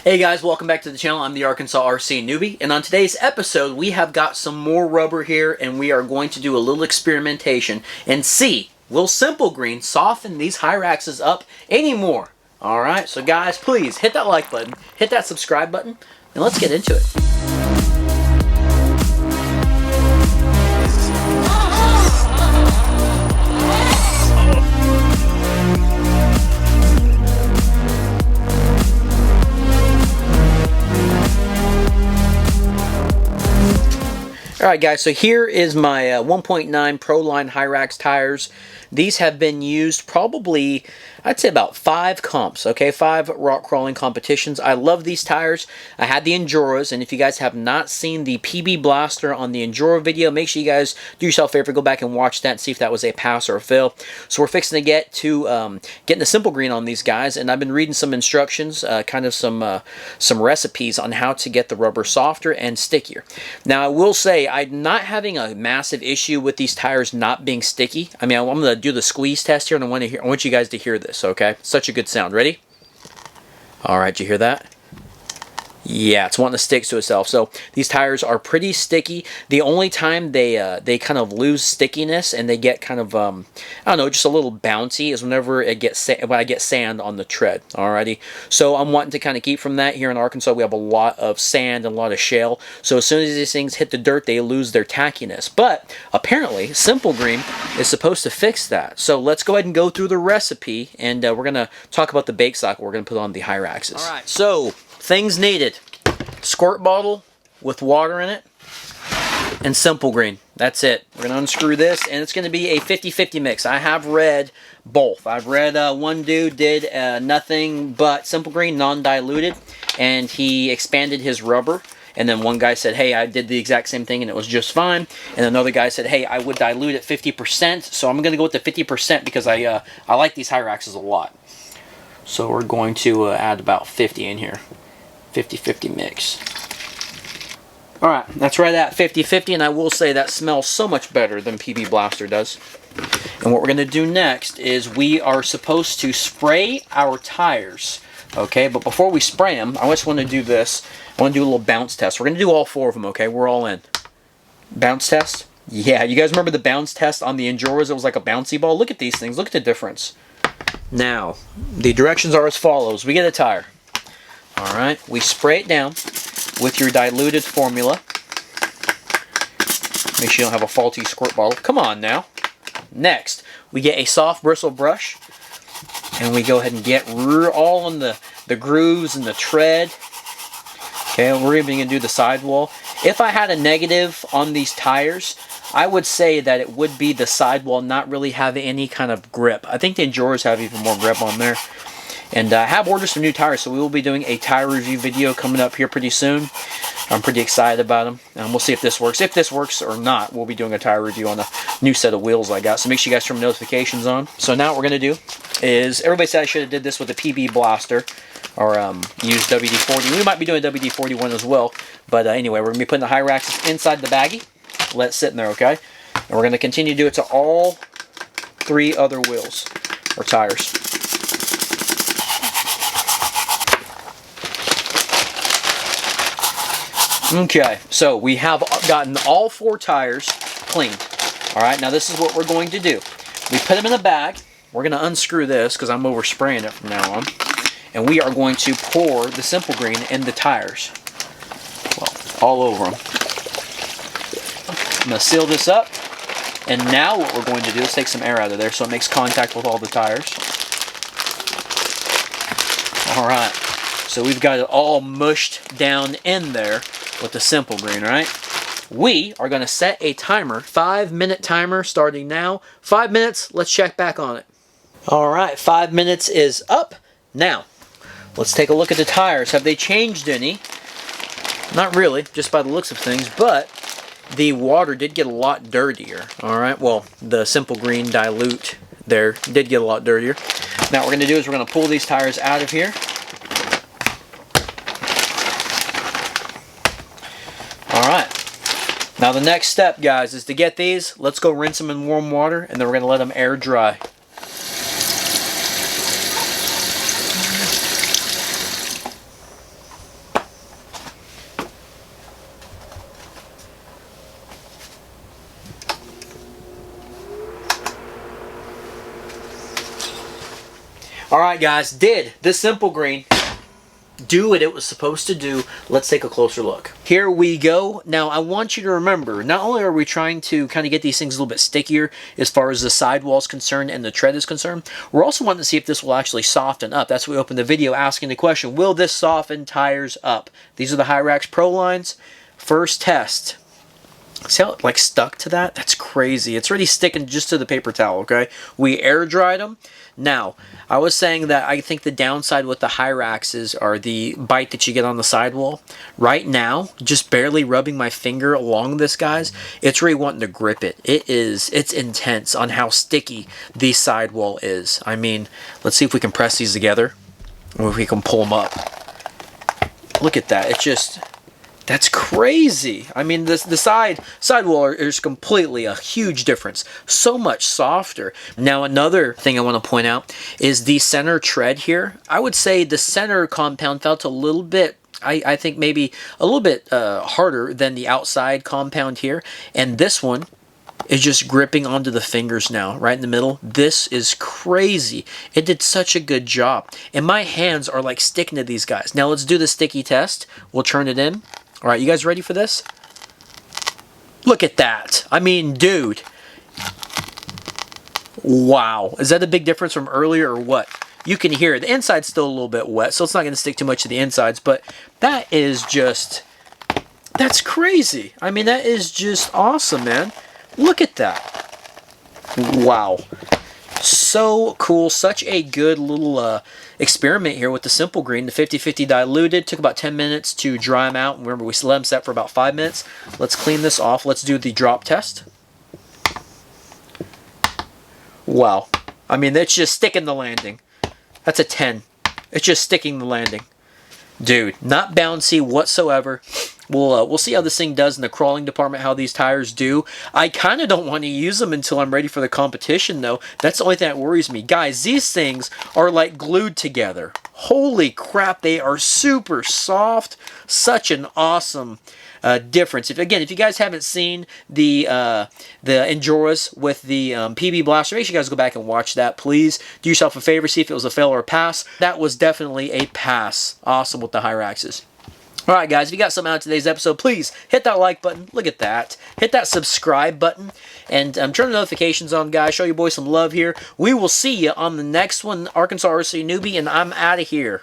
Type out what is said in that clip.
Hey guys, welcome back to the channel. I'm the Arkansas RC Newbie, and on today's episode we have got some more rubber here, and we are going to do a little experimentation and see, will Simple Green soften these Hyraxes up anymore? Alright, so guys, please hit that like button, hit that subscribe button, and let's get into it. Alright guys, so here is my 1.9 Pro Line Hyrax tires. These have been used probably, I'd say about 5 comps, okay? 5 rock crawling competitions. I love these tires. I had the Enduras, and if you guys have not seen the PB Blaster on the Endura video, make sure you guys do yourself a favor, go back and watch that and see if that was a pass or a fail. So we're fixing to get to getting a Simple Green on these guys, and I've been reading some instructions, kind of some recipes on how to get the rubber softer and stickier. Now I will say, I'm not having a massive issue with these tires not being sticky. I mean, I'm going to do the squeeze test here, and I want you guys to hear this, okay? Such a good sound. Ready? Alright, you hear that? Yeah, it's wanting to stick to itself. So these tires are pretty sticky. The only time they kind of lose stickiness and they get kind of I don't know, just a little bouncy is whenever when I get sand on the tread. Alrighty. So I'm wanting to kind of keep from that. Here in Arkansas, we have a lot of sand and a lot of shale. So as soon as these things hit the dirt, they lose their tackiness. But apparently, Simple Green is supposed to fix that. So let's go ahead and go through the recipe, and we're gonna talk about the bake cycle we're gonna put on the Hyraxes. All right. So things needed: squirt bottle with water in it and Simple Green. That's it. We're going to unscrew this, and it's going to be a 50-50 mix. I have read both. I've read one dude did nothing but Simple Green, non-diluted, and he expanded his rubber. And then one guy said, hey, I did the exact same thing and it was just fine. And another guy said, hey, I would dilute it 50%. So I'm going to go with the 50% because I like these Hyraxes a lot. So we're going to add about 50 in here. 50-50 mix. Alright, that's right at 50-50, and I will say that smells so much better than PB Blaster does. And what we're going to do next is we are supposed to spray our tires. Okay, but before we spray them, I just want to do this. I want to do a little bounce test. We're going to do all 4 of them, okay? We're all in. Bounce test? Yeah, you guys remember the bounce test on the Enduras? It was like a bouncy ball. Look at these things. Look at the difference. Now, the directions are as follows. We get a tire. Alright, we spray it down with your diluted formula. Make sure you don't have a faulty squirt bottle. Come on now. Next, we get a soft bristle brush, and we go ahead and get all in the grooves and the tread. Okay, we're even going to do the sidewall. If I had a negative on these tires, I would say that it would be the sidewall not really having any kind of grip. I think the Enduras have even more grip on there. And I have ordered some new tires, so we will be doing a tire review video coming up here pretty soon. I'm pretty excited about them, and we'll see if this works. If this works or not, we'll be doing a tire review on a new set of wheels I got, so make sure you guys turn notifications on. So now what we're going to do is, everybody said I should have did this with a PB Blaster, or use WD-40. We might be doing a WD-41 as well, but anyway, we're going to be putting the Hyraxes inside the baggie. Let it sit in there, okay? And we're going to continue to do it to all 3 other wheels, or tires. Okay, so we have gotten all 4 tires cleaned. Alright, now this is what we're going to do. We put them in a bag. We're going to unscrew this because I'm overspraying it from now on. And we are going to pour the Simple Green in the tires. Well, all over them. I'm going to seal this up. And now what we're going to do is take some air out of there so it makes contact with all the tires. Alright, so we've got it all mushed down in there with the Simple Green, right? We are going to set a timer, 5-minute timer starting now. 5 minutes, let's check back on it. Alright, 5 minutes is up. Now, let's take a look at the tires. Have they changed any? Not really, just by the looks of things, but the water did get a lot dirtier. Alright, well, the Simple Green dilute there did get a lot dirtier. Now what we're going to do is we're going to pull these tires out of here. Alright, now the next step, guys, is to get these. Let's go rinse them in warm water, and then we're going to let them air dry. Alright guys, did the Simple Green do what it was supposed to do? Let's take a closer look. Here we go. Now I want you to remember, not only are we trying to kind of get these things a little bit stickier as far as the sidewall is concerned and the tread is concerned, we're also wanting to see if this will actually soften up. That's why we opened the video asking the question, will this soften tires up? These are the Hyrax Pro lines. First test. See how it like stuck to that? That's crazy. It's already sticking just to the paper towel, okay? We air dried them. Now, I was saying that I think the downside with the Hyraxes are the bite that you get on the sidewall. Right now, just barely rubbing my finger along this, guys, it's really wanting to grip it. It's intense on how sticky the sidewall is. I mean, let's see if we can press these together, or if we can pull them up. Look at that. It's just... that's crazy. I mean, the sidewall is completely a huge difference. So much softer. Now, another thing I want to point out is the center tread here. I would say the center compound felt a little bit, I think maybe a little bit harder than the outside compound here. And this one is just gripping onto the fingers now, right in the middle. This is crazy. It did such a good job. And my hands are like sticking to these guys. Now, let's do the sticky test. We'll turn it in. All right, you guys ready for this? Look at that. I mean, dude. Wow. Is that a big difference from earlier or what? You can hear it. The inside's still a little bit wet, so it's not going to stick too much to the insides, but that is just... that's crazy. I mean, that is just awesome, man. Look at that. Wow. So cool. Such a good little experiment here with the Simple Green. The 50-50 diluted. Took about 10 minutes to dry them out. Remember, we let them set for about 5 minutes. Let's clean this off. Let's do the drop test. Wow. I mean, that's just sticking the landing. That's a 10. It's just sticking the landing. Dude, not bouncy whatsoever. We'll see how this thing does in the crawling department, how these tires do. I kind of don't want to use them until I'm ready for the competition, though. That's the only thing that worries me. Guys, these things are like glued together. Holy crap, they are super soft. Such an awesome difference. If you guys haven't seen the Enduras with the PB Blaster, make sure you guys go back and watch that, please. Do yourself a favor, see if it was a fail or a pass. That was definitely a pass. Awesome with the Hyraxes. Alright guys, if you got something out of today's episode, please hit that like button. Look at that. Hit that subscribe button. And turn the notifications on, guys. Show your boy some love here. We will see you on the next one. Arkansas RC Newbie, and I'm out of here.